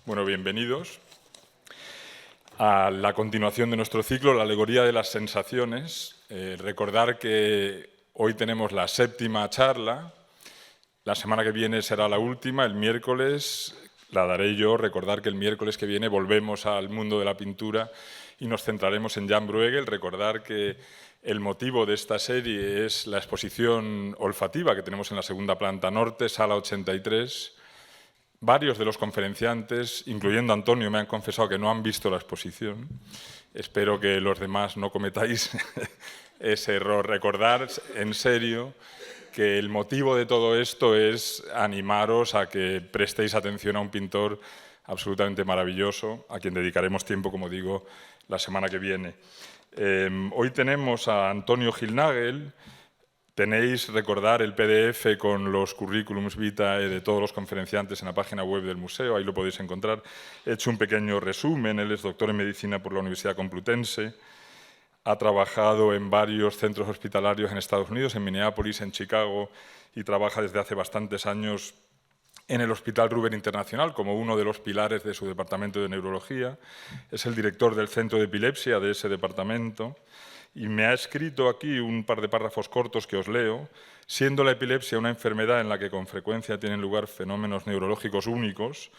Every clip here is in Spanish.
Bueno, bienvenidos a la continuación de nuestro ciclo, la alegoría de las sensaciones. Recordar que hoy tenemos la 7ª charla, la semana que viene será la última, el miércoles la daré yo. Recordar que el miércoles que viene volvemos al mundo de la pintura y nos centraremos en Jan Bruegel. Recordar que el motivo de esta serie es la exposición olfativa que tenemos en la segunda planta norte, sala 83. Varios de los conferenciantes, incluyendo Antonio, me han confesado que no han visto la exposición. Espero que los demás no cometáis ese error. Recordar en serio que el motivo de todo esto es animaros a que prestéis atención a un pintor absolutamente maravilloso, a quien dedicaremos tiempo, como digo, la semana que viene. Hoy tenemos a Antonio Gilnagel. Tenéis, recordar, el PDF con los currículums vitae de todos los conferenciantes en la página web del museo, ahí lo podéis encontrar. He hecho un pequeño resumen. Él es doctor en medicina por la Universidad Complutense, ha trabajado en varios centros hospitalarios en Estados Unidos, en Minneapolis, en Chicago, y trabaja desde hace bastantes años en el Hospital Ruber Internacional como uno de los pilares de su departamento de neurología. Es el director del centro de epilepsia de ese departamento. Y me ha escrito aquí un par de párrafos cortos que os leo. Siendo la epilepsia una enfermedad en la que con frecuencia tienen lugar fenómenos neurológicos únicos,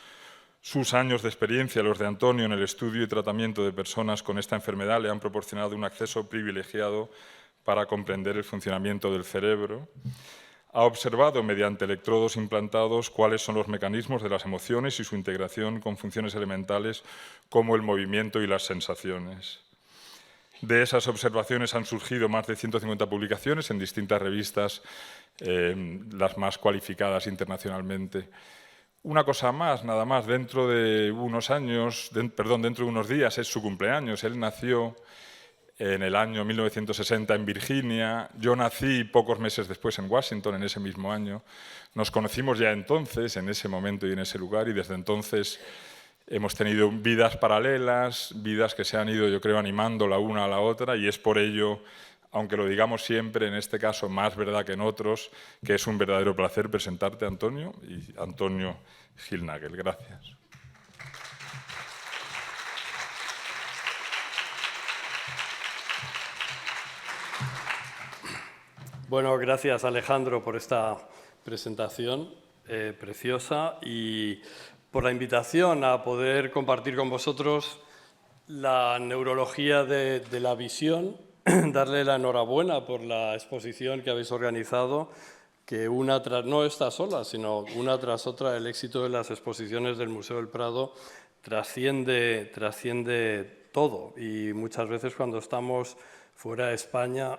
sus años de experiencia, los de Antonio, en el estudio y tratamiento de personas con esta enfermedad le han proporcionado un acceso privilegiado para comprender el funcionamiento del cerebro. Ha observado mediante electrodos implantados cuáles son los mecanismos de las emociones y su integración con funciones elementales como el movimiento y las sensaciones. De esas observaciones han surgido más de 150 publicaciones en distintas revistas, las más cualificadas internacionalmente. Una cosa más, nada más, dentro de unos días es su cumpleaños. Él nació en el año 1960 en Virginia. Yo nací pocos meses después en Washington, en ese mismo año. Nos conocimos ya entonces, en ese momento y en ese lugar, y desde entonces hemos tenido vidas paralelas, vidas que se han ido, yo creo, animando la una a la otra, y es por ello, aunque lo digamos siempre, en este caso más verdad que en otros, que es un verdadero placer presentarte, Antonio, y Antonio Gilnagel. Gracias. Bueno, gracias Alejandro por esta presentación preciosa y por la invitación a poder compartir con vosotros la neurología de la visión, darle la enhorabuena por la exposición que habéis organizado, que no esta sola, sino una tras otra, el éxito de las exposiciones del Museo del Prado trasciende todo, y muchas veces cuando estamos fuera de España,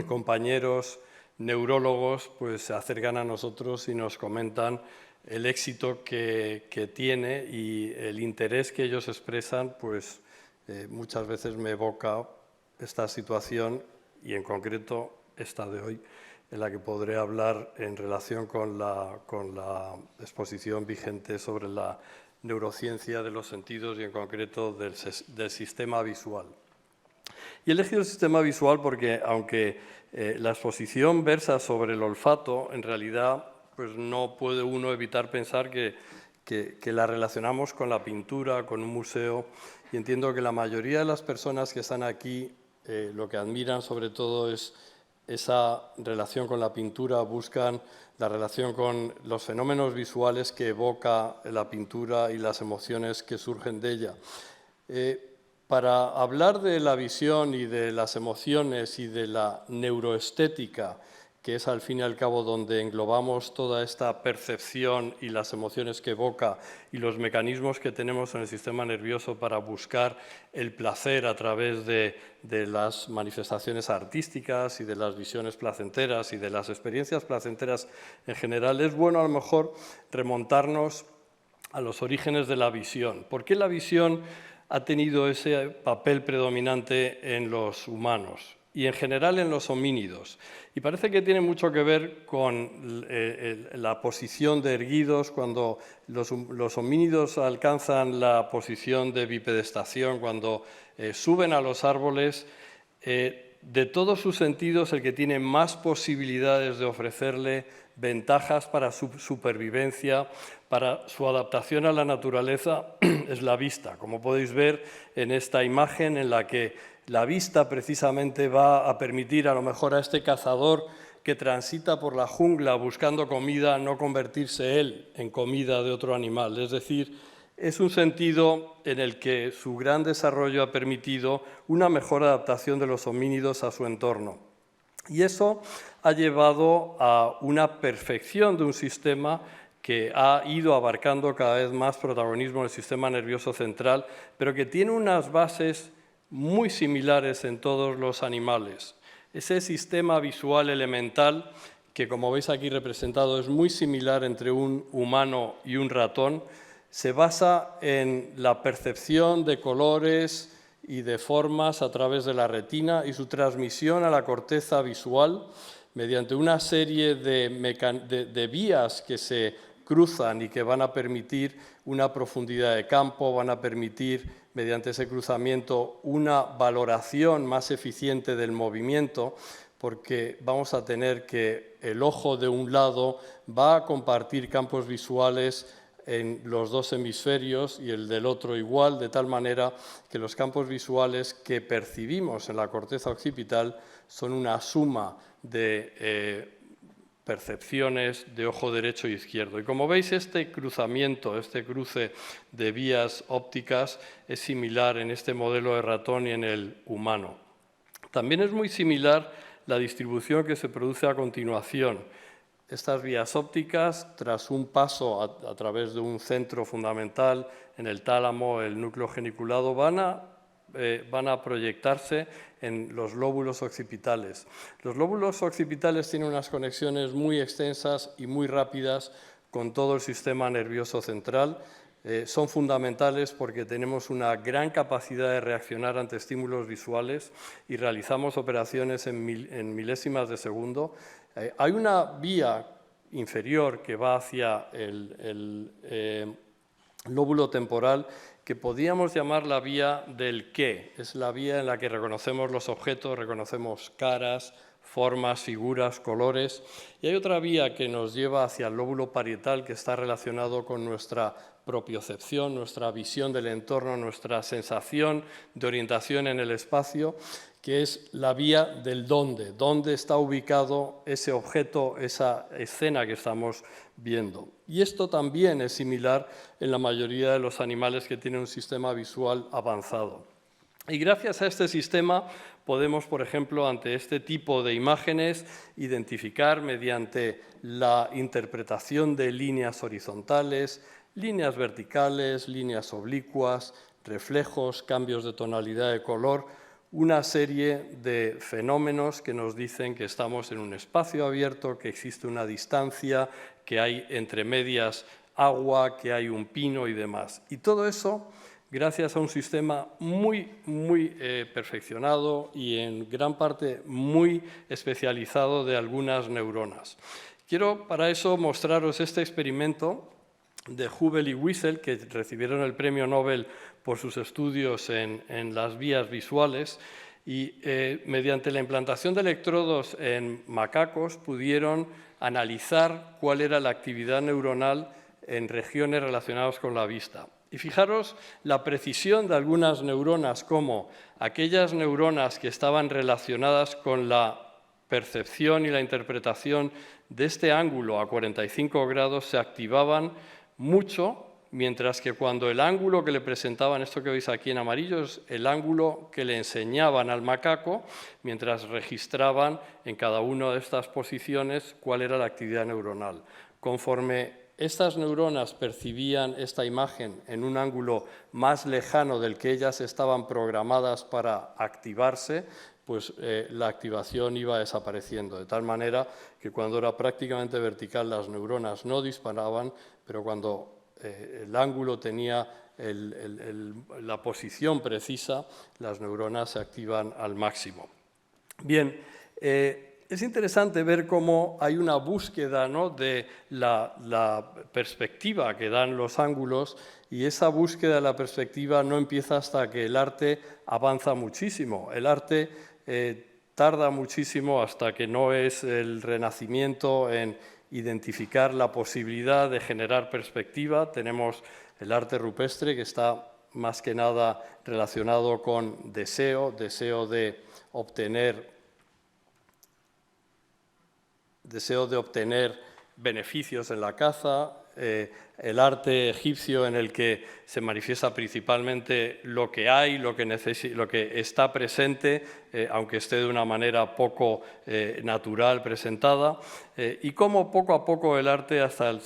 compañeros neurólogos pues se acercan a nosotros y nos comentan el éxito que tiene, y el interés que ellos expresan pues muchas veces me evoca esta situación, y en concreto esta de hoy, en la que podré hablar en relación con la exposición vigente sobre la neurociencia de los sentidos y en concreto del sistema visual. Y he elegido el sistema visual porque, aunque la exposición versa sobre el olfato, en realidad pues no puede uno evitar pensar que la relacionamos con la pintura, con un museo, y entiendo que la mayoría de las personas que están aquí lo que admiran sobre todo es esa relación con la pintura, buscan la relación con los fenómenos visuales que evoca la pintura y las emociones que surgen de ella. Para hablar de la visión y de las emociones y de la neuroestética, que es al fin y al cabo donde englobamos toda esta percepción y las emociones que evoca y los mecanismos que tenemos en el sistema nervioso para buscar el placer a través de las manifestaciones artísticas y de las visiones placenteras y de las experiencias placenteras en general, es bueno a lo mejor remontarnos a los orígenes de la visión. ¿Por qué la visión ha tenido ese papel predominante en los humanos y en general en los homínidos? Y parece que tiene mucho que ver con la posición de erguidos. Cuando los homínidos alcanzan la posición de bipedestación, cuando suben a los árboles, de todos sus sentidos el que tiene más posibilidades de ofrecerle ventajas para su supervivencia, para su adaptación a la naturaleza, es la vista. Como podéis ver en esta imagen en la que la vista precisamente va a permitir a lo mejor a este cazador que transita por la jungla buscando comida, no convertirse él en comida de otro animal. Es decir, es un sentido en el que su gran desarrollo ha permitido una mejor adaptación de los homínidos a su entorno. Y eso ha llevado a una perfección de un sistema que ha ido abarcando cada vez más protagonismo en el sistema nervioso central, pero que tiene unas bases muy similares en todos los animales. Ese sistema visual elemental, que como veis aquí representado es muy similar entre un humano y un ratón, se basa en la percepción de colores y de formas a través de la retina y su transmisión a la corteza visual mediante una serie de vías que se cruzan y que van a permitir una profundidad de campo, van a permitir, mediante ese cruzamiento, una valoración más eficiente del movimiento, porque vamos a tener que el ojo de un lado va a compartir campos visuales en los dos hemisferios y el del otro igual, de tal manera que los campos visuales que percibimos en la corteza occipital son una suma de percepciones de ojo derecho e izquierdo. Y como veis, este cruzamiento, este cruce de vías ópticas es similar en este modelo de ratón y en el humano. También es muy similar la distribución que se produce a continuación. Estas vías ópticas, tras un paso a través de un centro fundamental en el tálamo, el núcleo geniculado, van a proyectarse en los lóbulos occipitales. Los lóbulos occipitales tienen unas conexiones muy extensas y muy rápidas con todo el sistema nervioso central. Son fundamentales porque tenemos una gran capacidad de reaccionar ante estímulos visuales y realizamos operaciones en milésimas de segundo. Hay una vía inferior que va hacia el lóbulo temporal que podríamos llamar la vía del qué. Es la vía en la que reconocemos los objetos, reconocemos caras, formas, figuras, colores. Y hay otra vía que nos lleva hacia el lóbulo parietal que está relacionado con nuestra propiocepción, nuestra visión del entorno, nuestra sensación de orientación en el espacio, que es la vía del dónde está ubicado ese objeto, esa escena que estamos viendo. Y esto también es similar en la mayoría de los animales que tienen un sistema visual avanzado. Y gracias a este sistema podemos, por ejemplo, ante este tipo de imágenes, identificar mediante la interpretación de líneas horizontales, líneas verticales, líneas oblicuas, reflejos, cambios de tonalidad de color, una serie de fenómenos que nos dicen que estamos en un espacio abierto, que existe una distancia, que hay entre medias agua, que hay un pino y demás. Y todo eso gracias a un sistema muy perfeccionado y en gran parte muy especializado de algunas neuronas. Quiero para eso mostraros este experimento de Hubel y Wiesel, que recibieron el premio Nobel por sus estudios en las vías visuales, y mediante la implantación de electrodos en macacos pudieron analizar cuál era la actividad neuronal en regiones relacionadas con la vista. Y fijaros la precisión de algunas neuronas, como aquellas neuronas que estaban relacionadas con la percepción y la interpretación de este ángulo a 45 grados se activaban mucho, mientras que cuando el ángulo que le presentaban, esto que veis aquí en amarillo, es el ángulo que le enseñaban al macaco, mientras registraban en cada una de estas posiciones cuál era la actividad neuronal. Conforme estas neuronas percibían esta imagen en un ángulo más lejano del que ellas estaban programadas para activarse, pues la activación iba desapareciendo, de tal manera que cuando era prácticamente vertical las neuronas no disparaban, pero cuando el ángulo tenía la posición precisa, las neuronas se activan al máximo. Bien, es interesante ver cómo hay una búsqueda, ¿no?, de la perspectiva que dan los ángulos, y esa búsqueda de la perspectiva no empieza hasta que el arte avanza muchísimo. El arte tarda muchísimo hasta que no es el Renacimiento en identificar la posibilidad de generar perspectiva. Tenemos el arte rupestre, que está más que nada relacionado con deseo de obtener beneficios en la caza, el arte egipcio en el que se manifiesta principalmente lo que hay, lo que está presente, aunque esté de una manera poco natural presentada, y cómo poco a poco el arte, hasta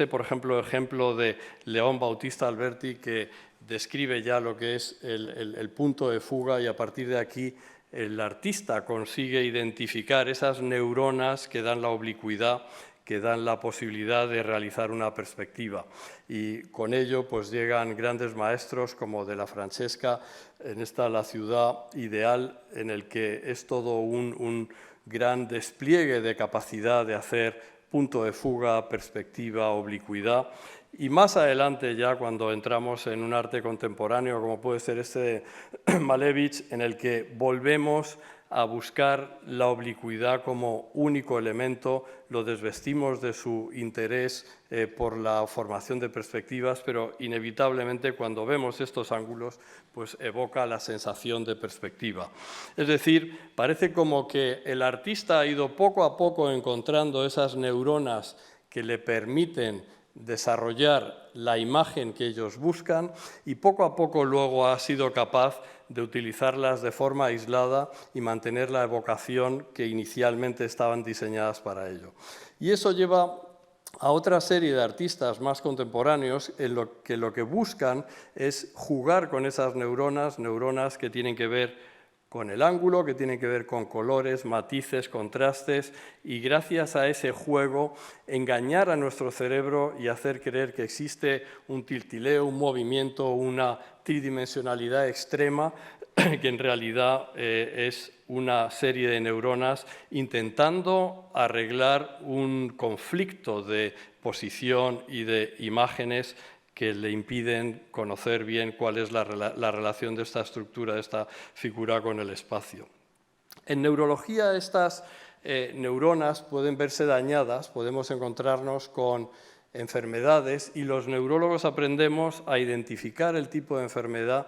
por ejemplo, ejemplo de León Bautista Alberti, que describe ya lo que es el punto de fuga, y a partir de aquí el artista consigue identificar esas neuronas que dan la oblicuidad, que dan la posibilidad de realizar una perspectiva. Y con ello pues llegan grandes maestros como de la Francesca, en esta La ciudad ideal, en el que es todo un gran despliegue de capacidad de hacer punto de fuga, perspectiva, oblicuidad. Y más adelante, ya cuando entramos en un arte contemporáneo, como puede ser este de Malevich, en el que volvemos a buscar la oblicuidad como único elemento, lo desvestimos de su interés por la formación de perspectivas, pero inevitablemente cuando vemos estos ángulos, pues evoca la sensación de perspectiva. Es decir, parece como que el artista ha ido poco a poco encontrando esas neuronas que le permiten desarrollar la imagen que ellos buscan, y poco a poco luego ha sido capaz de utilizarlas de forma aislada y mantener la evocación que inicialmente estaban diseñadas para ello. Y eso lleva a otra serie de artistas más contemporáneos en lo que buscan es jugar con esas neuronas que tienen que ver con el ángulo, que tienen que ver con colores, matices, contrastes, y gracias a ese juego engañar a nuestro cerebro y hacer creer que existe un tiltileo, un movimiento, una tridimensionalidad extrema, que en realidad es una serie de neuronas intentando arreglar un conflicto de posición y de imágenes que le impiden conocer bien cuál es la relación de esta estructura, de esta figura con el espacio. En neurología, estas neuronas pueden verse dañadas, podemos encontrarnos con enfermedades, y los neurólogos aprendemos a identificar el tipo de enfermedad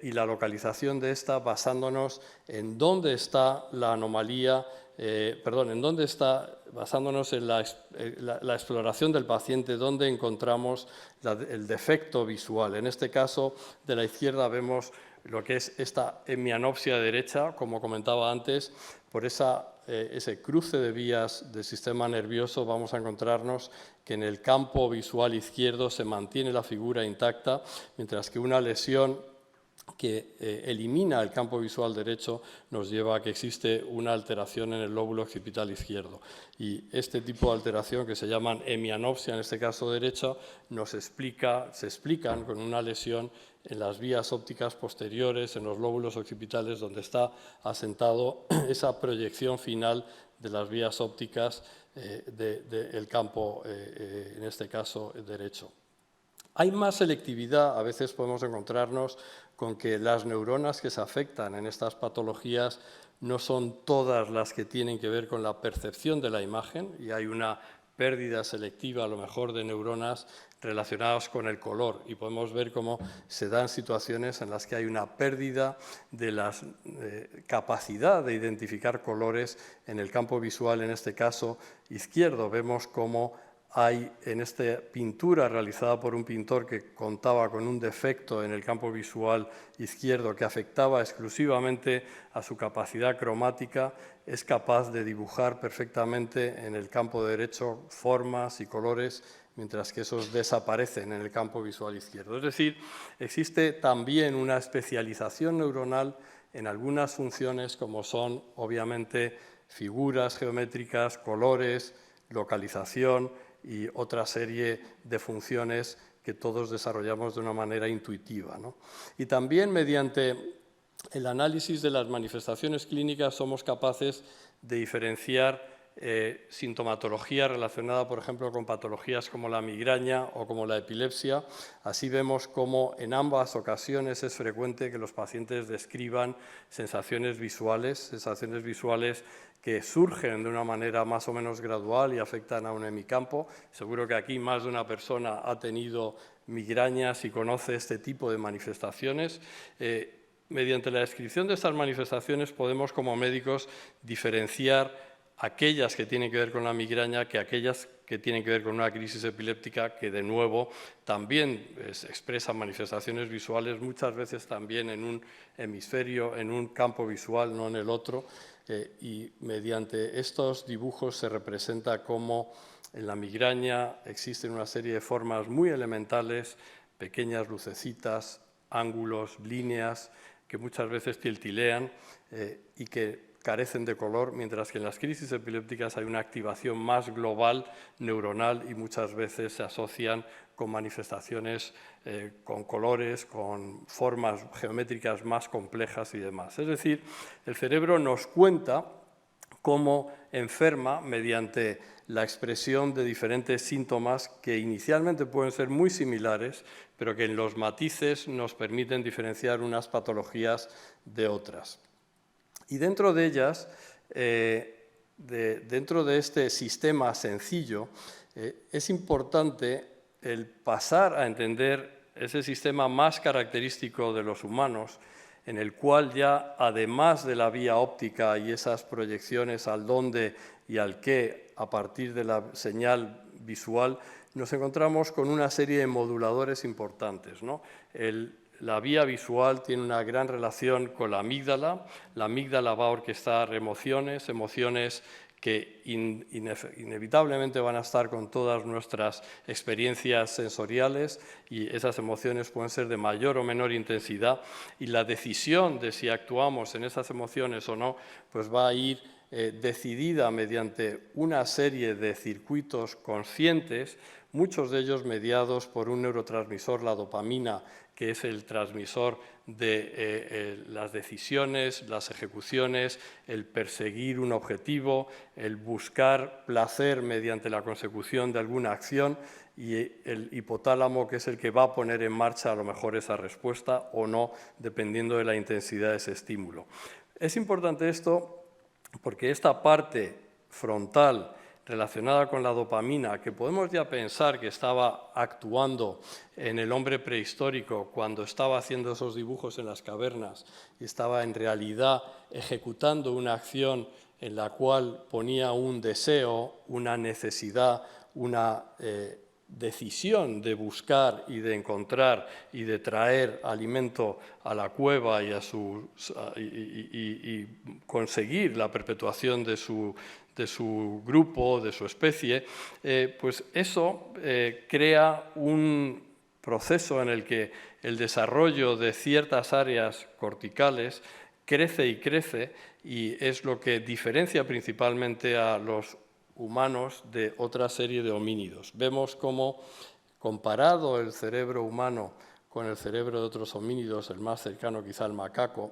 y la localización de esta basándonos en dónde está la anomalía, basándonos en la exploración del paciente, donde encontramos el defecto visual. En este caso, de la izquierda vemos lo que es esta hemianopsia derecha, como comentaba antes, por ese cruce de vías del sistema nervioso vamos a encontrarnos que en el campo visual izquierdo se mantiene la figura intacta, mientras que una lesión que elimina el campo visual derecho nos lleva a que existe una alteración en el lóbulo occipital izquierdo. Y este tipo de alteración, que se llaman hemianopsia, en este caso derecha, se explican con una lesión en las vías ópticas posteriores, en los lóbulos occipitales, donde está asentado esa proyección final de las vías ópticas del campo, en este caso derecho. Hay más selectividad, a veces podemos encontrarnos con que las neuronas que se afectan en estas patologías no son todas las que tienen que ver con la percepción de la imagen, y hay una pérdida selectiva, a lo mejor, de neuronas relacionadas con el color, y podemos ver cómo se dan situaciones en las que hay una pérdida de la capacidad de identificar colores en el campo visual, en este caso izquierdo. Vemos cómo hay en esta pintura realizada por un pintor que contaba con un defecto en el campo visual izquierdo que afectaba exclusivamente a su capacidad cromática, es capaz de dibujar perfectamente en el campo derecho formas y colores, mientras que esos desaparecen en el campo visual izquierdo. Es decir, existe también una especialización neuronal en algunas funciones, como son, obviamente, figuras geométricas, colores, localización y otra serie de funciones que todos desarrollamos de una manera intuitiva, ¿no? Y también mediante el análisis de las manifestaciones clínicas somos capaces de diferenciar sintomatología relacionada, por ejemplo, con patologías como la migraña o como la epilepsia. Así vemos cómo en ambas ocasiones es frecuente que los pacientes describan sensaciones visuales que surgen de una manera más o menos gradual y afectan a un hemicampo. Seguro que aquí más de una persona ha tenido migrañas y conoce este tipo de manifestaciones. Mediante la descripción de estas manifestaciones podemos, como médicos, diferenciar aquellas que tienen que ver con la migraña que aquellas que tienen que ver con una crisis epiléptica que, de nuevo, también expresan manifestaciones visuales, muchas veces también en un hemisferio, en un campo visual, no en el otro, y mediante estos dibujos se representa cómo en la migraña existen una serie de formas muy elementales, pequeñas lucecitas, ángulos, líneas, que muchas veces tiltilean y que carecen de color, mientras que en las crisis epilépticas hay una activación más global, neuronal, y muchas veces se asocian con manifestaciones con colores, con formas geométricas más complejas y demás. Es decir, el cerebro nos cuenta cómo enferma mediante la expresión de diferentes síntomas que inicialmente pueden ser muy similares, pero que en los matices nos permiten diferenciar unas patologías de otras. Y dentro de ellas, dentro de este sistema sencillo, es importante el pasar a entender ese sistema más característico de los humanos, en el cual ya, además de la vía óptica y esas proyecciones al dónde y al qué a partir de la señal visual, nos encontramos con una serie de moduladores importantes, ¿no? La vía visual tiene una gran relación con la amígdala. La amígdala va a orquestar emociones que inevitablemente van a estar con todas nuestras experiencias sensoriales, y esas emociones pueden ser de mayor o menor intensidad, y la decisión de si actuamos en esas emociones o no, pues va a ir decidida mediante una serie de circuitos conscientes, muchos de ellos mediados por un neurotransmisor, la dopamina, que es el transmisor de las decisiones, las ejecuciones, el perseguir un objetivo, el buscar placer mediante la consecución de alguna acción, y el hipotálamo, que es el que va a poner en marcha a lo mejor esa respuesta o no, dependiendo de la intensidad de ese estímulo. Es importante esto porque esta parte frontal relacionada con la dopamina, que podemos ya pensar que estaba actuando en el hombre prehistórico cuando estaba haciendo esos dibujos en las cavernas y estaba en realidad ejecutando una acción en la cual ponía un deseo, una necesidad, una decisión de buscar y de encontrar y de traer alimento a la cueva y conseguir la perpetuación de su grupo, de su especie, pues eso crea un proceso en el que el desarrollo de ciertas áreas corticales crece y crece, y es lo que diferencia principalmente a los humanos de otra serie de homínidos. Vemos cómo, comparado el cerebro humano con el cerebro de otros homínidos, el más cercano quizá al macaco,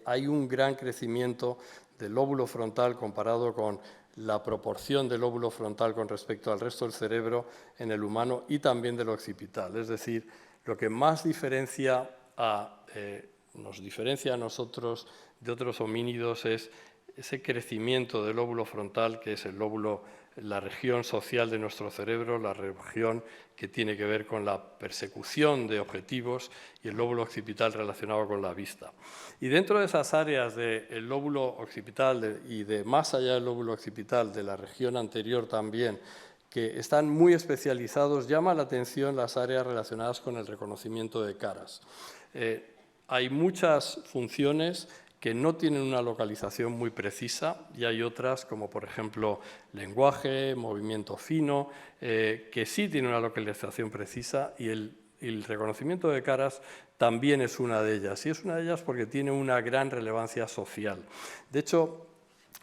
hay un gran crecimiento del lóbulo frontal comparado con la proporción del lóbulo frontal con respecto al resto del cerebro en el humano, y también del occipital. Es decir, lo que más nos diferencia a nosotros de otros homínidos es ese crecimiento del lóbulo frontal, que es el lóbulo, la región social de nuestro cerebro, la región que tiene que ver con la persecución de objetivos, y el lóbulo occipital relacionado con la vista. Y dentro de esas áreas del lóbulo occipital y de más allá del lóbulo occipital, de la región anterior también, que están muy especializados, llama la atención las áreas relacionadas con el reconocimiento de caras. Hay muchas funciones que no tienen una localización muy precisa, y hay otras, como por ejemplo lenguaje, movimiento fino, que sí tienen una localización precisa, y el reconocimiento de caras también es una de ellas, y es una de ellas porque tiene una gran relevancia social. De hecho,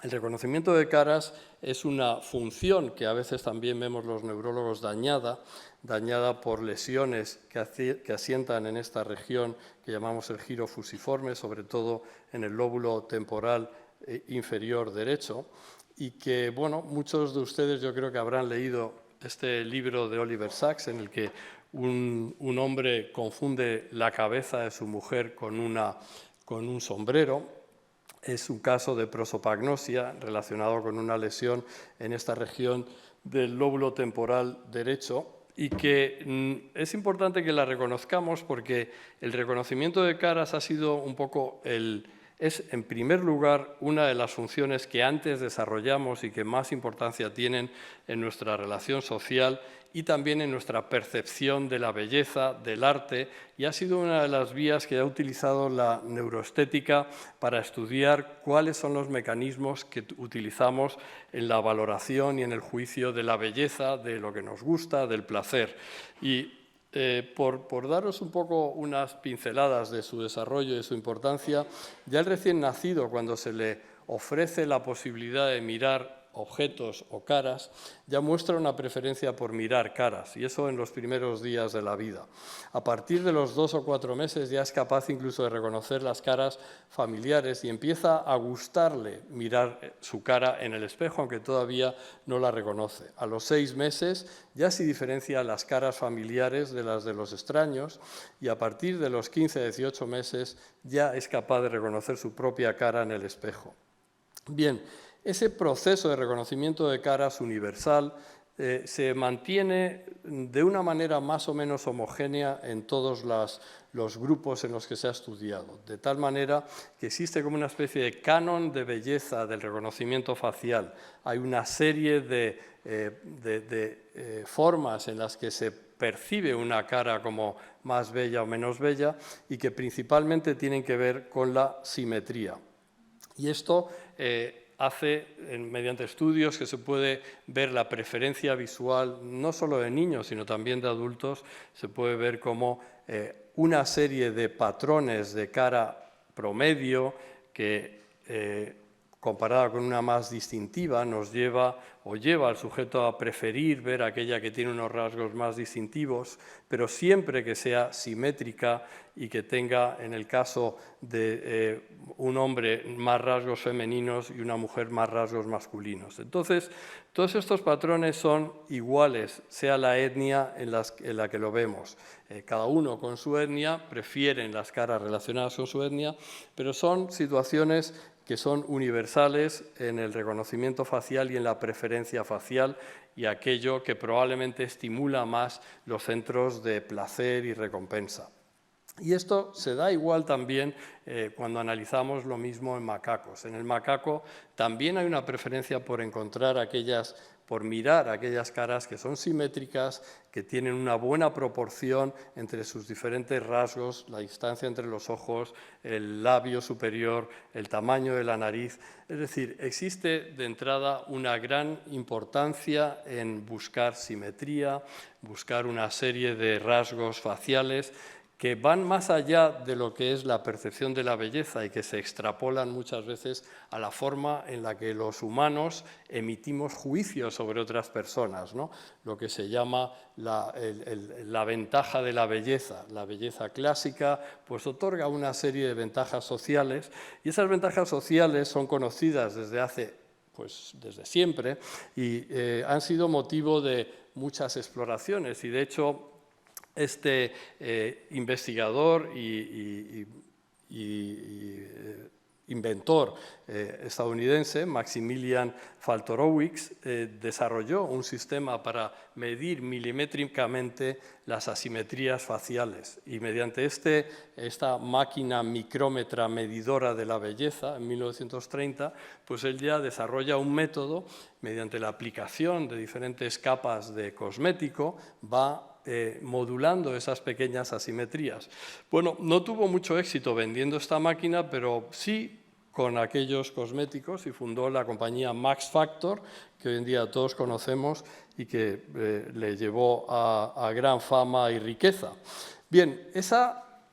el reconocimiento de caras es una función que a veces también vemos los neurólogos dañada por lesiones que asientan en esta región que llamamos el giro fusiforme, sobre todo en el lóbulo temporal inferior derecho, y que, bueno, muchos de ustedes yo creo que habrán leído este libro de Oliver Sacks, en el que un hombre confunde la cabeza de su mujer con un sombrero. Es un caso de prosopagnosia relacionado con una lesión en esta región del lóbulo temporal derecho, y que es importante que la reconozcamos porque el reconocimiento de caras ha sido un poco es, en primer lugar, una de las funciones que antes desarrollamos y que más importancia tienen en nuestra relación social y también en nuestra percepción de la belleza, del arte, y ha sido una de las vías que ha utilizado la neuroestética para estudiar cuáles son los mecanismos que utilizamos en la valoración y en el juicio de la belleza, de lo que nos gusta, del placer. Y por daros un poco unas pinceladas de su desarrollo y de su importancia, ya el recién nacido, cuando se le ofrece la posibilidad de mirar objetos o caras, ya muestra una preferencia por mirar caras, y eso en los primeros días de la vida. A partir de los 2 o 4 meses ya es capaz incluso de reconocer las caras familiares y empieza a gustarle mirar su cara en el espejo, aunque todavía no la reconoce. A los 6 meses ya se diferencia las caras familiares de las de los extraños, y a partir de los 15 a 18 meses ya es capaz de reconocer su propia cara en el espejo. Bien, ese proceso de reconocimiento de caras universal se mantiene de una manera más o menos homogénea en todos los grupos en los que se ha estudiado, de tal manera que existe como una especie de canon de belleza del reconocimiento facial. Hay una serie de formas en las que se percibe una cara como más bella o menos bella y que principalmente tienen que ver con la simetría. Y esto hace, mediante estudios, que se puede ver la preferencia visual no solo de niños, sino también de adultos. Se puede ver como una serie de patrones de cara promedio que, comparada con una más distintiva, nos lleva o lleva al sujeto a preferir ver aquella que tiene unos rasgos más distintivos, pero siempre que sea simétrica y que tenga, en el caso de un hombre, más rasgos femeninos y una mujer más rasgos masculinos. Entonces, todos estos patrones son iguales, sea la etnia en la que lo vemos. Cada uno con su etnia prefieren las caras relacionadas con su etnia, pero son situaciones que son universales en el reconocimiento facial y en la preferencia facial, y aquello que probablemente estimula más los centros de placer y recompensa. Y esto se da igual también cuando analizamos lo mismo en macacos. En el macaco también hay una preferencia por mirar aquellas caras que son simétricas, que tienen una buena proporción entre sus diferentes rasgos, la distancia entre los ojos, el labio superior, el tamaño de la nariz. Es decir, existe de entrada una gran importancia en buscar simetría, buscar una serie de rasgos faciales que van más allá de lo que es la percepción de la belleza y que se extrapolan muchas veces a la forma en la que los humanos emitimos juicios sobre otras personas, ¿no? Lo que se llama la ventaja de la belleza. La belleza clásica pues otorga una serie de ventajas sociales, y esas ventajas sociales son conocidas desde siempre, y han sido motivo de muchas exploraciones, y de hecho este investigador y inventor estadounidense, Maximilian Faltorowicz, desarrolló un sistema para medir milimétricamente las asimetrías faciales, y mediante esta máquina micrómetra medidora de la belleza, en 1930, pues él ya desarrolla un método mediante la aplicación de diferentes capas de cosmético, va modulando esas pequeñas asimetrías. Bueno, no tuvo mucho éxito vendiendo esta máquina, pero sí con aquellos cosméticos, y fundó la compañía Max Factor, que hoy en día todos conocemos y que le llevó a gran fama y riqueza. Bien, esa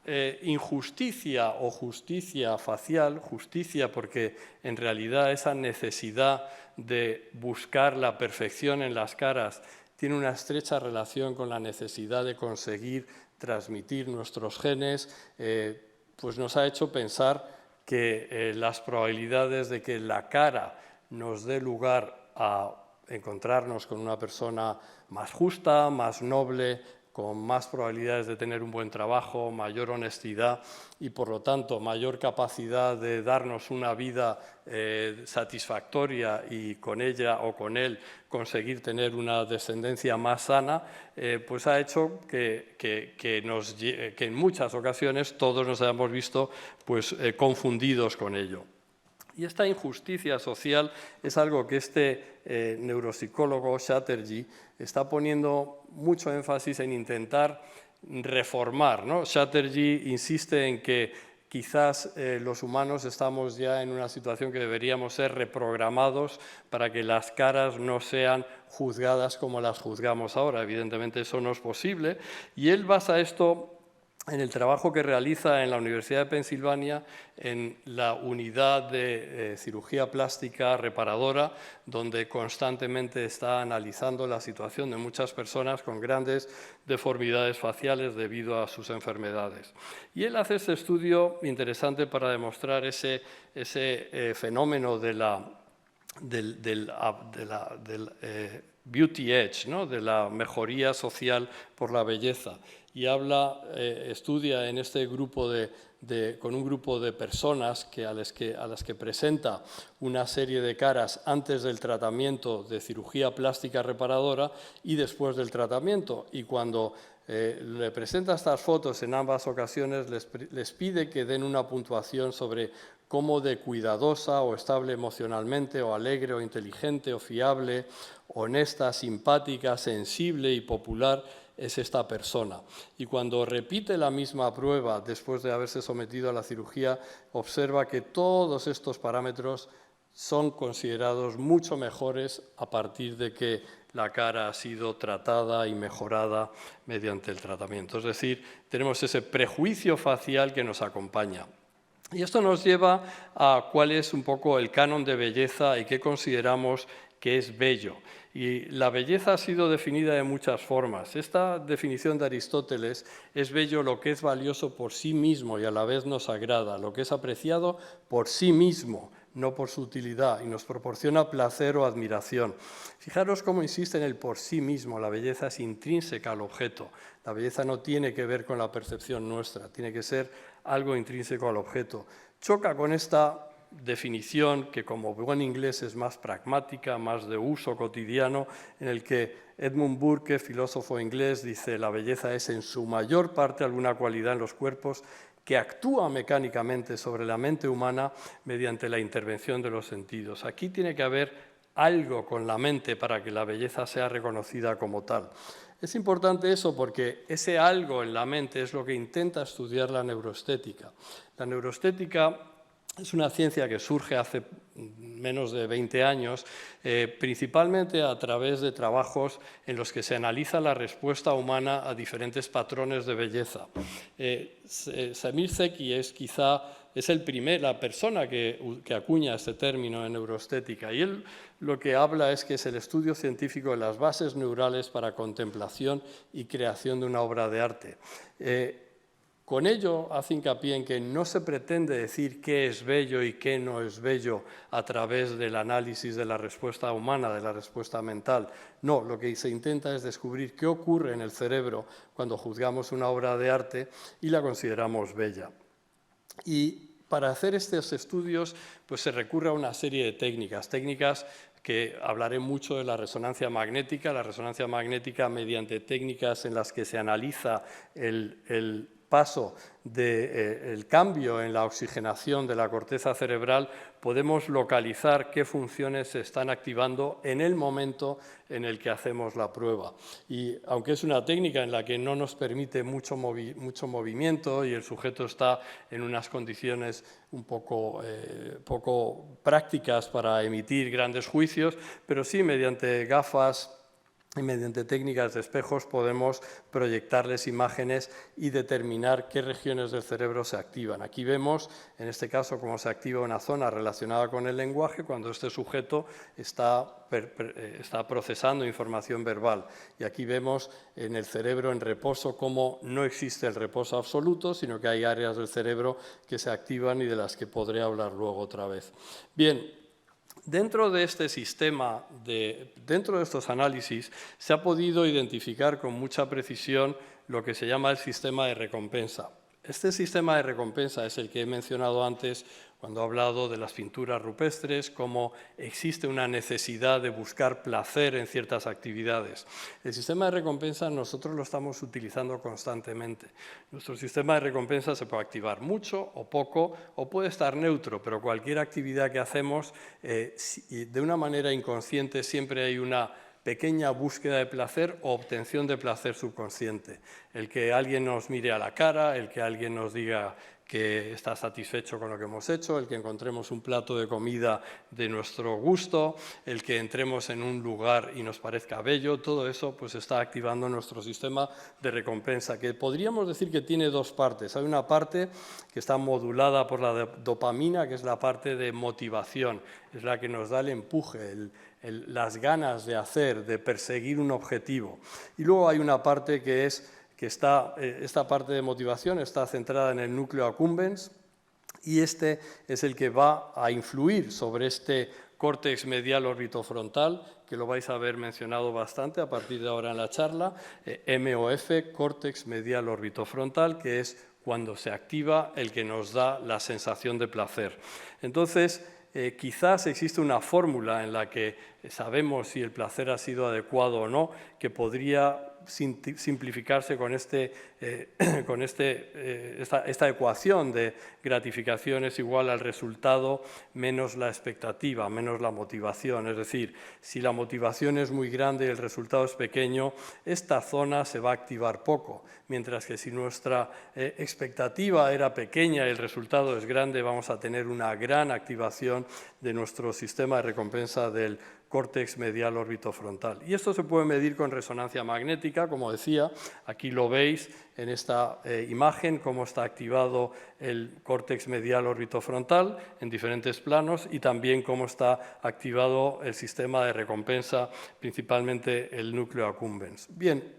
injusticia o justicia facial, justicia porque en realidad esa necesidad de buscar la perfección en las caras tiene una estrecha relación con la necesidad de conseguir transmitir nuestros genes, pues nos ha hecho pensar que las probabilidades de que la cara nos dé lugar a encontrarnos con una persona más justa, más noble, con más probabilidades de tener un buen trabajo, mayor honestidad y, por lo tanto, mayor capacidad de darnos una vida satisfactoria y con ella o con él conseguir tener una descendencia más sana, pues ha hecho que en muchas ocasiones todos nos hayamos visto pues, confundidos con ello. Y esta injusticia social es algo que este neuropsicólogo Chatterjee está poniendo mucho énfasis en intentar reformar, ¿no? Chatterjee insiste en que quizás los humanos estamos ya en una situación que deberíamos ser reprogramados para que las caras no sean juzgadas como las juzgamos ahora. Evidentemente eso no es posible. Y él basa esto en el trabajo que realiza en la Universidad de Pensilvania en la unidad de cirugía plástica reparadora, donde constantemente está analizando la situación de muchas personas con grandes deformidades faciales debido a sus enfermedades. Y él hace este estudio interesante para demostrar ese fenómeno del beauty edge, ¿no? De la mejoría social por la belleza. Y estudia en este grupo con un grupo de personas a las que presenta una serie de caras antes del tratamiento de cirugía plástica reparadora y después del tratamiento. Y cuando le presenta estas fotos en ambas ocasiones, les pide que den una puntuación sobre cómo de cuidadosa o estable emocionalmente, o alegre o inteligente o fiable, honesta, simpática, sensible y popular es esta persona. Y cuando repite la misma prueba después de haberse sometido a la cirugía, observa que todos estos parámetros son considerados mucho mejores a partir de que la cara ha sido tratada y mejorada mediante el tratamiento. Es decir, tenemos ese prejuicio facial que nos acompaña. Y esto nos lleva a cuál es un poco el canon de belleza y qué consideramos que es bello. Y la belleza ha sido definida de muchas formas. Esta definición de Aristóteles: es bello lo que es valioso por sí mismo y a la vez nos agrada, lo que es apreciado por sí mismo, no por su utilidad, y nos proporciona placer o admiración. Fijaros cómo insiste en el por sí mismo. La belleza es intrínseca al objeto. La belleza no tiene que ver con la percepción nuestra, tiene que ser algo intrínseco al objeto. Choca con esta definición, que como buen inglés es más pragmática, más de uso cotidiano, en el que Edmund Burke, filósofo inglés, dice: la belleza es en su mayor parte alguna cualidad en los cuerpos que actúa mecánicamente sobre la mente humana mediante la intervención de los sentidos. Aquí tiene que haber algo con la mente para que la belleza sea reconocida como tal. Es importante eso porque ese algo en la mente es lo que intenta estudiar la neuroestética. La neuroestética es una ciencia que surge hace menos de 20 años, principalmente a través de trabajos en los que se analiza la respuesta humana a diferentes patrones de belleza. Semir Zeki es la persona que acuña este término en neuroestética, y él lo que habla es que es el estudio científico de las bases neurales para contemplación y creación de una obra de arte. Con ello hace hincapié en que no se pretende decir qué es bello y qué no es bello a través del análisis de la respuesta humana, de la respuesta mental. No, lo que se intenta es descubrir qué ocurre en el cerebro cuando juzgamos una obra de arte y la consideramos bella. Y para hacer estos estudios pues se recurre a una serie de técnicas que hablaré mucho de la resonancia magnética mediante técnicas en las que se analiza el paso del cambio en la oxigenación de la corteza cerebral, podemos localizar qué funciones se están activando en el momento en el que hacemos la prueba. Y aunque es una técnica en la que no nos permite mucho movimiento y el sujeto está en unas condiciones un poco prácticas para emitir grandes juicios, pero sí mediante gafas y mediante técnicas de espejos podemos proyectarles imágenes y determinar qué regiones del cerebro se activan. Aquí vemos, en este caso, cómo se activa una zona relacionada con el lenguaje cuando este sujeto está procesando información verbal. Y aquí vemos en el cerebro en reposo cómo no existe el reposo absoluto, sino que hay áreas del cerebro que se activan y de las que podré hablar luego otra vez. Bien. Dentro de este sistema, dentro de estos análisis, se ha podido identificar con mucha precisión lo que se llama el sistema de recompensa. Este sistema de recompensa es el que he mencionado antes cuando he hablado de las pinturas rupestres, cómo existe una necesidad de buscar placer en ciertas actividades. El sistema de recompensa nosotros lo estamos utilizando constantemente. Nuestro sistema de recompensa se puede activar mucho o poco, o puede estar neutro, pero cualquier actividad que hacemos de una manera inconsciente siempre hay una pequeña búsqueda de placer o obtención de placer subconsciente. El que alguien nos mire a la cara, el que alguien nos diga que está satisfecho con lo que hemos hecho, el que encontremos un plato de comida de nuestro gusto, el que entremos en un lugar y nos parezca bello, todo eso pues está activando nuestro sistema de recompensa, que podríamos decir que tiene dos partes. Hay una parte que está modulada por la dopamina, que es la parte de motivación, es la que nos da el empuje, las ganas de hacer, de perseguir un objetivo. Y luego hay una parte que es esta parte de motivación está centrada en el núcleo accumbens y este es el que va a influir sobre este córtex medial orbitofrontal, que lo vais a ver mencionado bastante a partir de ahora en la charla, MOF, córtex medial orbitofrontal, que es cuando se activa el que nos da la sensación de placer. Entonces, quizás existe una fórmula en la que sabemos si el placer ha sido adecuado o no, que podría simplificarse con esta ecuación de gratificación es igual al resultado menos la expectativa, menos la motivación. Es decir, si la motivación es muy grande y el resultado es pequeño, esta zona se va a activar poco, mientras que si nuestra expectativa era pequeña y el resultado es grande, vamos a tener una gran activación de nuestro sistema de recompensa del córtex medial orbitofrontal. Y esto se puede medir con resonancia magnética, como decía, aquí lo veis en esta imagen, cómo está activado el córtex medial orbitofrontal en diferentes planos y también cómo está activado el sistema de recompensa, principalmente el núcleo accumbens. Bien,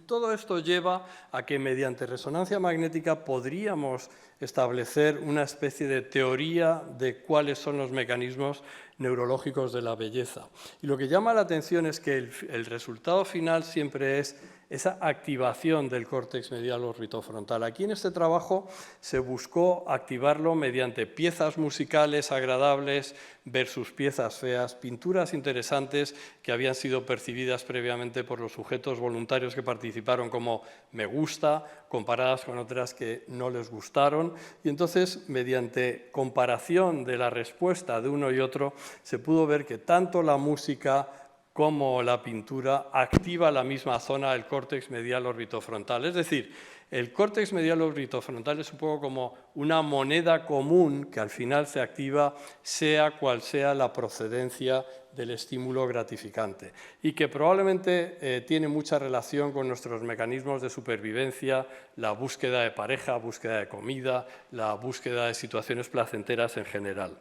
todo esto lleva a que mediante resonancia magnética podríamos establecer una especie de teoría de cuáles son los mecanismos neurológicos de la belleza. Y lo que llama la atención es que el resultado final siempre es esa activación del córtex medial orbitofrontal. Aquí en este trabajo se buscó activarlo mediante piezas musicales agradables versus piezas feas, pinturas interesantes que habían sido percibidas previamente por los sujetos voluntarios que participaron como me gusta, comparadas con otras que no les gustaron. Y entonces, mediante comparación de la respuesta de uno y otro, se pudo ver que tanto la música como la pintura activa la misma zona del córtex medial orbitofrontal. Es decir, el córtex medial orbitofrontal es un poco como una moneda común que al final se activa sea cual sea la procedencia del estímulo gratificante y que probablemente tiene mucha relación con nuestros mecanismos de supervivencia, la búsqueda de pareja, búsqueda de comida, la búsqueda de situaciones placenteras en general.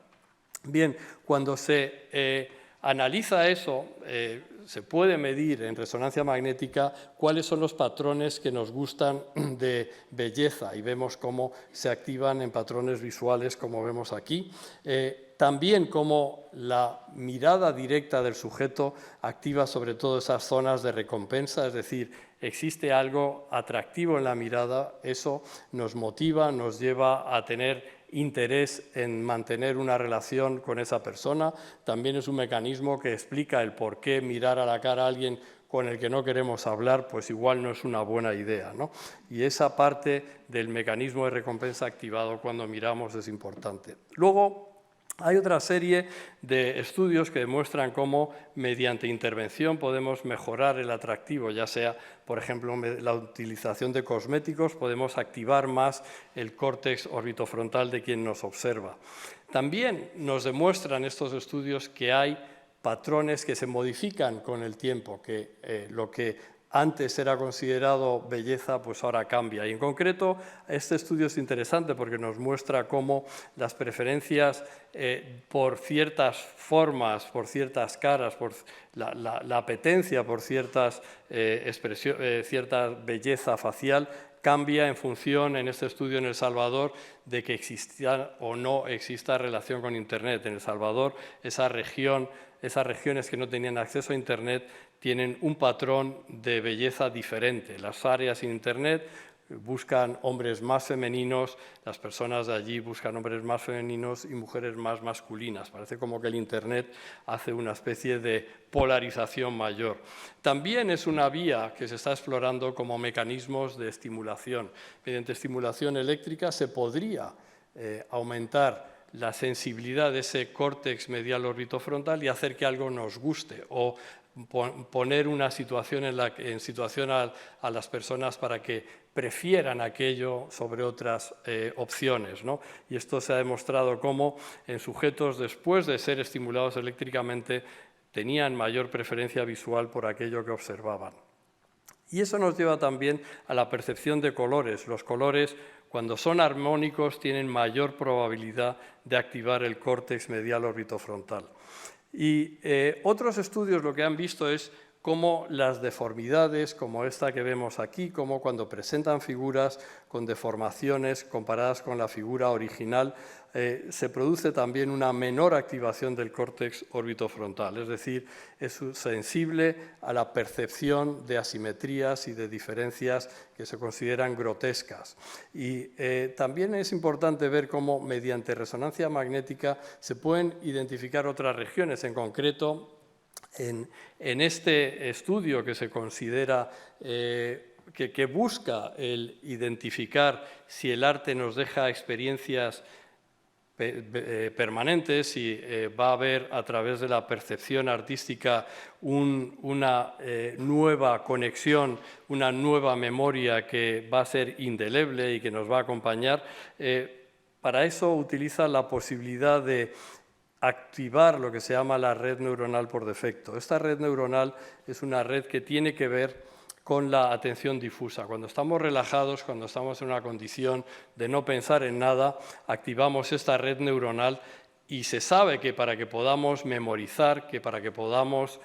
Bien, cuando se analiza eso, se puede medir en resonancia magnética cuáles son los patrones que nos gustan de belleza y vemos cómo se activan en patrones visuales como vemos aquí. También cómo la mirada directa del sujeto activa sobre todo esas zonas de recompensa, es decir, existe algo atractivo en la mirada, eso nos motiva, nos lleva a tener interés en mantener una relación con esa persona. También es un mecanismo que explica el por qué mirar a la cara a alguien con el que no queremos hablar, pues igual no es una buena idea, ¿no? Y esa parte del mecanismo de recompensa activado cuando miramos es importante. Luego, hay otra serie de estudios que demuestran cómo mediante intervención podemos mejorar el atractivo, ya sea, por ejemplo, la utilización de cosméticos, podemos activar más el córtex orbitofrontal de quien nos observa. También nos demuestran estos estudios que hay patrones que se modifican con el tiempo, que lo que antes era considerado belleza, pues ahora cambia. Y en concreto, este estudio es interesante porque nos muestra cómo las preferencias por ciertas formas, por ciertas caras, por la apetencia por cierta belleza facial cambia en función, en este estudio en El Salvador, de que exista o no exista relación con Internet. En El Salvador, esas regiones que no tenían acceso a Internet tienen un patrón de belleza diferente. Las áreas sin Internet buscan hombres más femeninos, las personas de allí buscan hombres más femeninos y mujeres más masculinas. Parece como que el Internet hace una especie de polarización mayor. También es una vía que se está explorando como mecanismos de estimulación. Mediante estimulación eléctrica se podría aumentar la sensibilidad de ese córtex medial orbitofrontal y hacer que algo nos guste o poner una situación en situación a las personas para que prefieran aquello sobre otras opciones, ¿no? Y esto se ha demostrado cómo en sujetos después de ser estimulados eléctricamente tenían mayor preferencia visual por aquello que observaban. Y eso nos lleva también a la percepción de colores. Los colores, cuando son armónicos, tienen mayor probabilidad de activar el córtex medial orbitofrontal. Y otros estudios lo que han visto es cómo las deformidades, como esta que vemos aquí, como cuando presentan figuras con deformaciones comparadas con la figura original, se produce también una menor activación del córtex orbitofrontal, es decir, es sensible a la percepción de asimetrías y de diferencias que se consideran grotescas. Y también es importante ver cómo mediante resonancia magnética se pueden identificar otras regiones, en concreto en este estudio que se considera que busca el identificar si el arte nos deja experiencias permanentes, si va a haber a través de la percepción artística una nueva conexión, una nueva memoria que va a ser indeleble y que nos va a acompañar. Para eso utiliza la posibilidad de activar lo que se llama la red neuronal por defecto. Esta red neuronal es una red que tiene que ver con la atención difusa. Cuando estamos relajados, cuando estamos en una condición de no pensar en nada, activamos esta red neuronal y se sabe que para que podamos memorizar, que para que podamos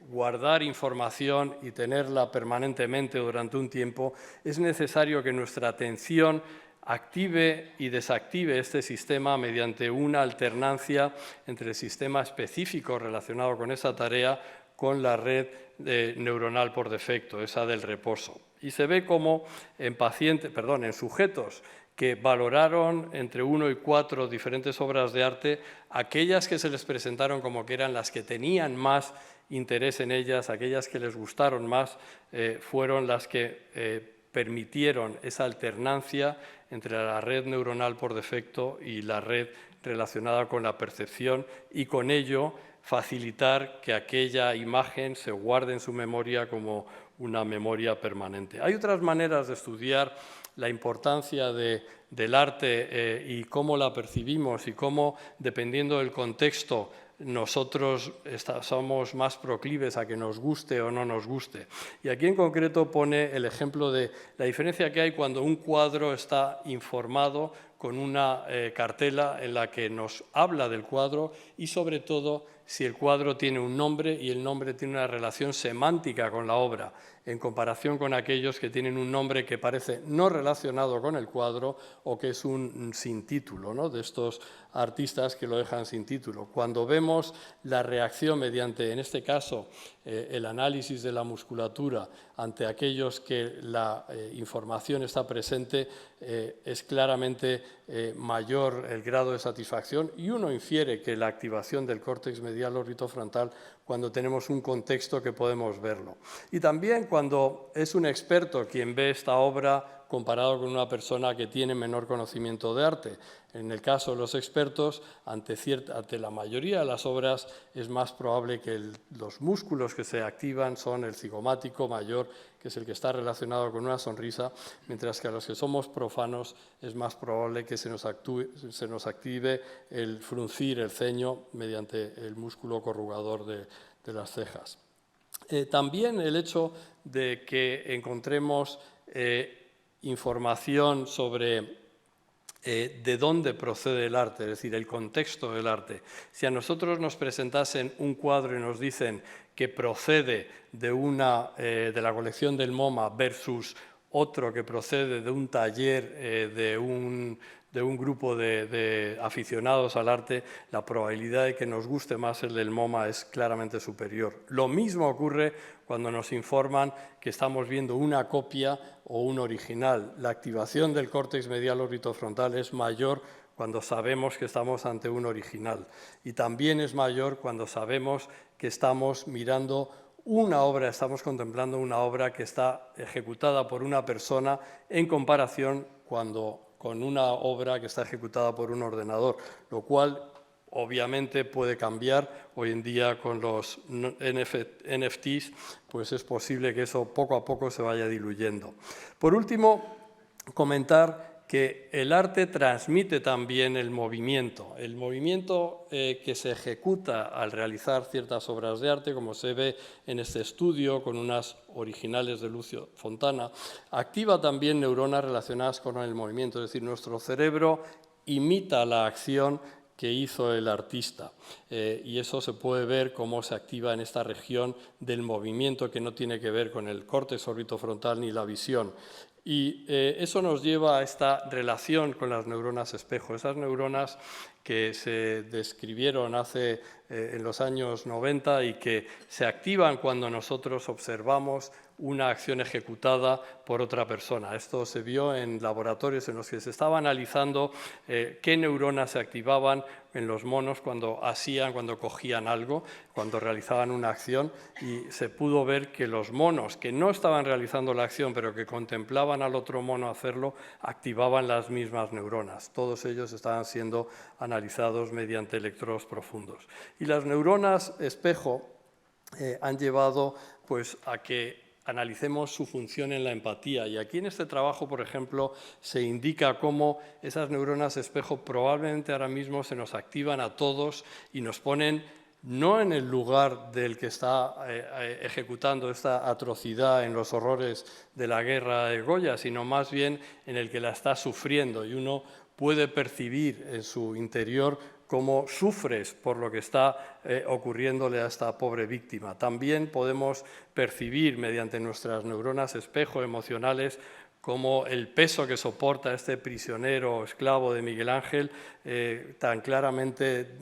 guardar información y tenerla permanentemente durante un tiempo, es necesario que nuestra atención active y desactive este sistema mediante una alternancia entre el sistema específico relacionado con esa tarea con la red neuronal por defecto, esa del reposo. Y se ve como en sujetos que valoraron entre 1 y 4 diferentes obras de arte, aquellas que se les presentaron como que eran las que tenían más interés en ellas, aquellas que les gustaron más, fueron las que permitieron esa alternancia entre la red neuronal por defecto y la red relacionada con la percepción y con ello facilitar que aquella imagen se guarde en su memoria como una memoria permanente. Hay otras maneras de estudiar la importancia del arte y cómo la percibimos y cómo, dependiendo del contexto, nosotros somos más proclives a que nos guste o no nos guste. Y aquí en concreto pone el ejemplo de la diferencia que hay cuando un cuadro está informado con una cartela en la que nos habla del cuadro y sobre todo si el cuadro tiene un nombre y el nombre tiene una relación semántica con la obra, en comparación con aquellos que tienen un nombre que parece no relacionado con el cuadro o que es un sin título, ¿no? De estos artistas que lo dejan sin título. Cuando vemos la reacción mediante, en este caso, el análisis de la musculatura ante aquellos que la información está presente, es claramente mayor el grado de satisfacción y uno infiere que la activación del córtex medial orbitofrontal cuando tenemos un contexto que podemos verlo. Y también cuando es un experto quien ve esta obra comparado con una persona que tiene menor conocimiento de arte. En el caso de los expertos, ante la mayoría de las obras es más probable que los músculos que se activan son el cigomático mayor, que es el que está relacionado con una sonrisa, mientras que a los que somos profanos es más probable que se nos active el fruncir el ceño mediante el músculo corrugador de las cejas. También el hecho de que encontremos información sobre de dónde procede el arte, es decir, el contexto del arte. Si a nosotros nos presentasen un cuadro y nos dicen que procede de la colección del MoMA versus otro que procede de un taller de un grupo de aficionados al arte, la probabilidad de que nos guste más el del MoMA es claramente superior. Lo mismo ocurre cuando nos informan que estamos viendo una copia o un original. La activación del córtex medial orbitofrontal es mayor cuando sabemos que estamos ante un original, y también es mayor cuando sabemos que estamos mirando una obra, estamos contemplando una obra que está ejecutada por una persona en comparación con una obra que está ejecutada por un ordenador, lo cual obviamente puede cambiar. Hoy en día con los NFTs pues es posible que eso poco a poco se vaya diluyendo. Por último, comentar que el arte transmite también el movimiento que se ejecuta al realizar ciertas obras de arte, como se ve en este estudio con unas originales de Lucio Fontana, activa también neuronas relacionadas con el movimiento, es decir, nuestro cerebro imita la acción que hizo el artista, y eso se puede ver cómo se activa en esta región del movimiento que no tiene que ver con el córtex orbitofrontal ni la visión. Y eso nos lleva a esta relación con las neuronas espejo, esas neuronas que se describieron en los años 90 y que se activan cuando nosotros observamos una acción ejecutada por otra persona. Esto se vio en laboratorios en los que se estaba analizando qué neuronas se activaban en los monos cuando cogían algo, cuando realizaban una acción, y se pudo ver que los monos que no estaban realizando la acción pero que contemplaban al otro mono hacerlo, activaban las mismas neuronas. Todos ellos estaban siendo analizados mediante electrodos profundos. Y las neuronas espejo han llevado pues, a que analicemos su función en la empatía. Y aquí en este trabajo, por ejemplo, se indica cómo esas neuronas espejo probablemente ahora mismo se nos activan a todos y nos ponen no en el lugar del que está ejecutando esta atrocidad en los horrores de la guerra de Goya, sino más bien en el que la está sufriendo, y uno puede percibir en su interior cómo sufres por lo que está ocurriéndole a esta pobre víctima. También podemos percibir mediante nuestras neuronas espejo emocionales cómo el peso que soporta este prisionero o esclavo de Miguel Ángel, tan claramente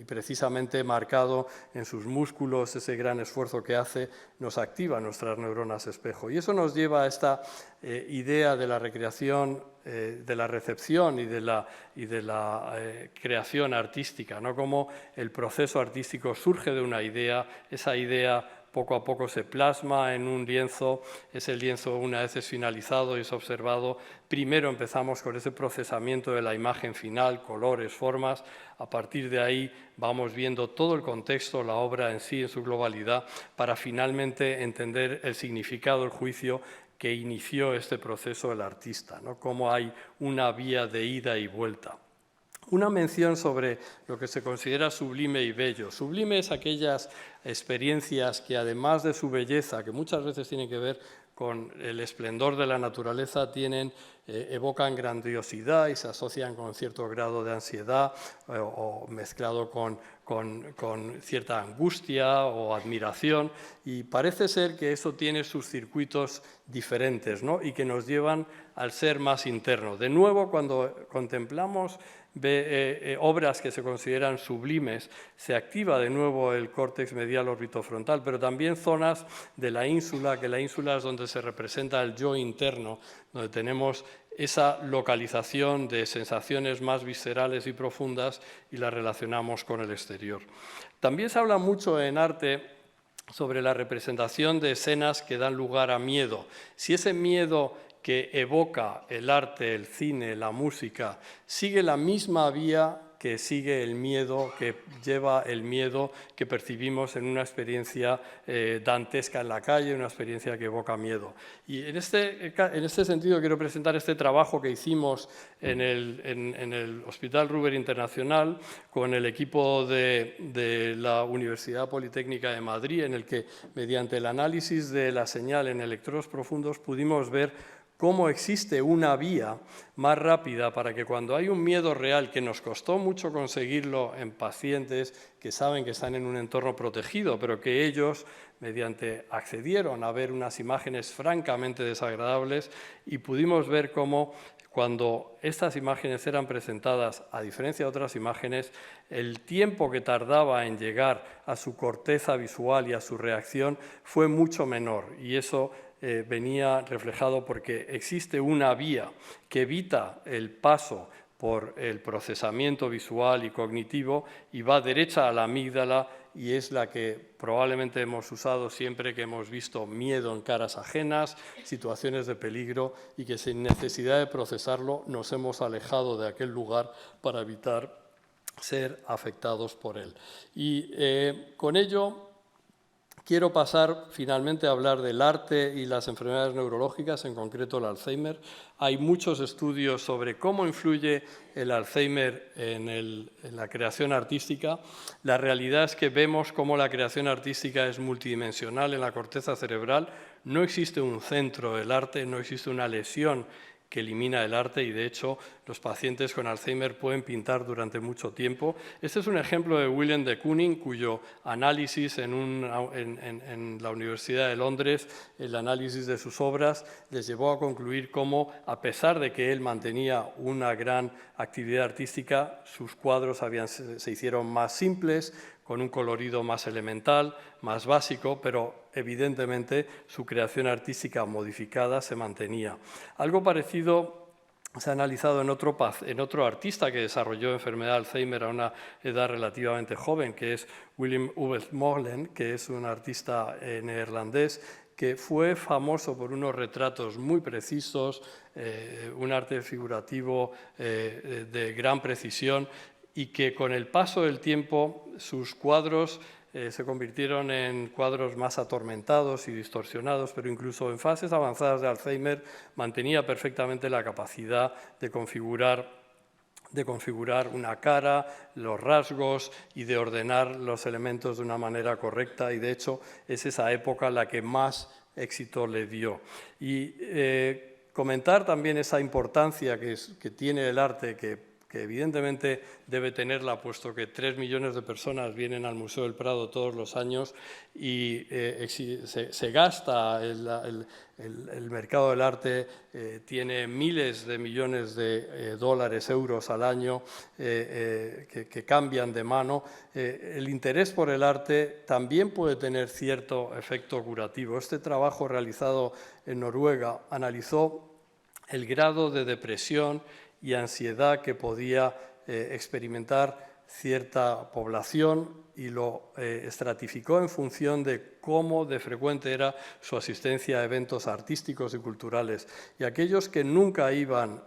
y precisamente marcado en sus músculos, ese gran esfuerzo que hace, nos activa nuestras neuronas espejo. Y eso nos lleva a esta idea de la recreación, de la recepción y de la creación artística, ¿no? Cómo el proceso artístico surge de una idea, esa idea poco a poco se plasma en un lienzo, ese lienzo una vez es finalizado y es observado, primero empezamos con ese procesamiento de la imagen final, colores, formas, a partir de ahí vamos viendo todo el contexto, la obra en sí, en su globalidad, para finalmente entender el significado, el juicio que inició este proceso el artista, ¿no? Cómo hay una vía de ida y vuelta. Una mención sobre lo que se considera sublime y bello. Sublime es aquellas experiencias que, además de su belleza, que muchas veces tienen que ver con el esplendor de la naturaleza, evocan grandiosidad y se asocian con cierto grado de ansiedad o mezclado con cierta angustia o admiración, y parece ser que eso tiene sus circuitos diferentes, ¿no? Y que nos llevan al ser más interno. De nuevo, cuando contemplamos obras que se consideran sublimes, se activa de nuevo el córtex medial orbitofrontal, pero también zonas de la ínsula, que la ínsula es donde se representa el yo interno, donde tenemos esa localización de sensaciones más viscerales y profundas y las relacionamos con el exterior. También se habla mucho en arte sobre la representación de escenas que dan lugar a miedo. Si ese miedo que evoca el arte, el cine, la música, sigue la misma vía que sigue el miedo, que lleva el miedo que percibimos en una experiencia dantesca en la calle, una experiencia que evoca miedo. Y en este sentido quiero presentar este trabajo que hicimos en el Hospital Ruber Internacional con el equipo de la Universidad Politécnica de Madrid, en el que mediante el análisis de la señal en electrodos profundos pudimos ver cómo existe una vía más rápida para que cuando hay un miedo real, que nos costó mucho conseguirlo en pacientes que saben que están en un entorno protegido, pero que ellos, mediante accedieron a ver unas imágenes francamente desagradables y pudimos ver cómo cuando estas imágenes eran presentadas, a diferencia de otras imágenes, el tiempo que tardaba en llegar a su corteza visual y a su reacción fue mucho menor, y eso venía reflejado porque existe una vía que evita el paso por el procesamiento visual y cognitivo y va derecha a la amígdala, y es la que probablemente hemos usado siempre que hemos visto miedo en caras ajenas, situaciones de peligro, y que sin necesidad de procesarlo nos hemos alejado de aquel lugar para evitar ser afectados por él. Y con ello quiero pasar finalmente a hablar del arte y las enfermedades neurológicas, en concreto el Alzheimer. Hay muchos estudios sobre cómo influye el Alzheimer en la creación artística. La realidad es que vemos cómo la creación artística es multidimensional en la corteza cerebral. No existe un centro del arte, no existe una lesión que elimina el arte, y de hecho los pacientes con Alzheimer pueden pintar durante mucho tiempo. Este es un ejemplo de Willem de Kooning, cuyo análisis en la Universidad de Londres, el análisis de sus obras, les llevó a concluir cómo, a pesar de que él mantenía una gran actividad artística, sus cuadros se hicieron más simples, con un colorido más elemental, más básico, pero evidentemente su creación artística modificada se mantenía. Algo parecido se ha analizado en otro artista que desarrolló enfermedad de Alzheimer a una edad relativamente joven, que es Willem Uved Molen, que es un artista neerlandés que fue famoso por unos retratos muy precisos, un arte figurativo de gran precisión, y que con el paso del tiempo sus cuadros se convirtieron en cuadros más atormentados y distorsionados, pero incluso en fases avanzadas de Alzheimer mantenía perfectamente la capacidad de configurar una cara, los rasgos, y de ordenar los elementos de una manera correcta, y de hecho es esa época la que más éxito le dio. Y comentar también esa importancia que tiene el arte, que evidentemente debe tenerla, puesto que 3 millones de personas vienen al Museo del Prado todos los años y se gasta el mercado del arte, tiene miles de millones de dólares, euros al año que cambian de mano. El interés por el arte también puede tener cierto efecto curativo. Este trabajo realizado en Noruega analizó el grado de depresión y ansiedad que podía experimentar cierta población, y lo estratificó en función de cómo de frecuente era su asistencia a eventos artísticos y culturales. Y aquellos que nunca iban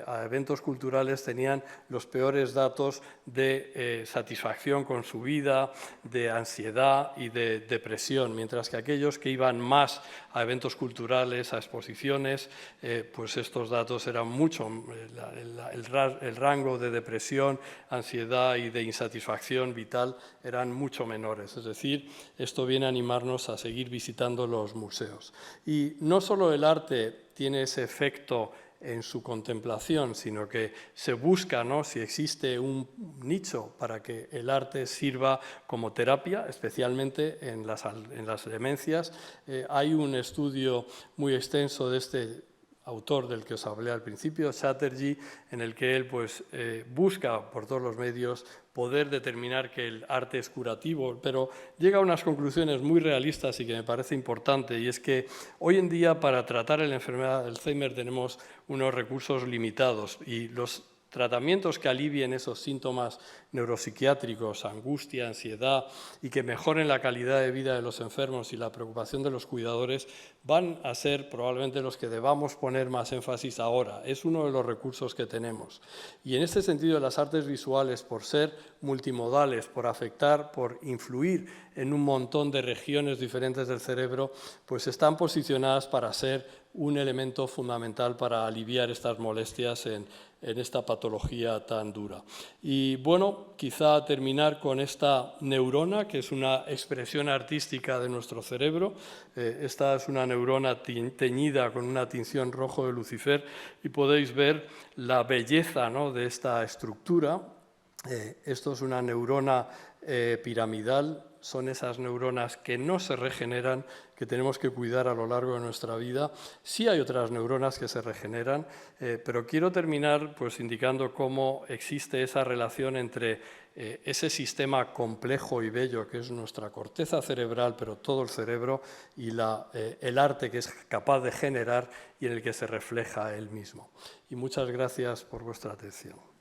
a eventos culturales tenían los peores datos de satisfacción con su vida, de ansiedad y de depresión, mientras que aquellos que iban más a eventos culturales, a exposiciones, pues estos datos eran mucho, el rango de depresión, ansiedad y de insatisfacción vital eran mucho menores. Es decir, esto viene a animarnos a seguir visitando los museos. Y no solo el arte tiene ese efecto en su contemplación, sino que se busca, ¿no?, si existe un nicho para que el arte sirva como terapia, especialmente en las demencias. Hay un estudio muy extenso de este autor del que os hablé al principio, Chatterjee, en el que él busca por todos los medios poder determinar que el arte es curativo, pero llega a unas conclusiones muy realistas y que me parece importante, y es que hoy en día para tratar la enfermedad de Alzheimer tenemos unos recursos limitados, y los tratamientos que alivien esos síntomas neuropsiquiátricos, angustia, ansiedad, y que mejoren la calidad de vida de los enfermos y la preocupación de los cuidadores, van a ser probablemente los que debamos poner más énfasis ahora. Es uno de los recursos que tenemos. Y en este sentido, las artes visuales, por ser multimodales, por afectar, por influir en un montón de regiones diferentes del cerebro, pues están posicionadas para ser un elemento fundamental para aliviar estas molestias en esta patología tan dura. Y bueno, quizá terminar con esta neurona, que es una expresión artística de nuestro cerebro. Esta es una neurona teñida con una tinción rojo de Lucifer y podéis ver la belleza, ¿no?, de esta estructura. Esto es una neurona piramidal. Son esas neuronas que no se regeneran, que tenemos que cuidar a lo largo de nuestra vida. Sí hay otras neuronas que se regeneran, pero quiero terminar pues, indicando cómo existe esa relación entre ese sistema complejo y bello que es nuestra corteza cerebral, pero todo el cerebro, y el arte que es capaz de generar y en el que se refleja él mismo. Y muchas gracias por vuestra atención.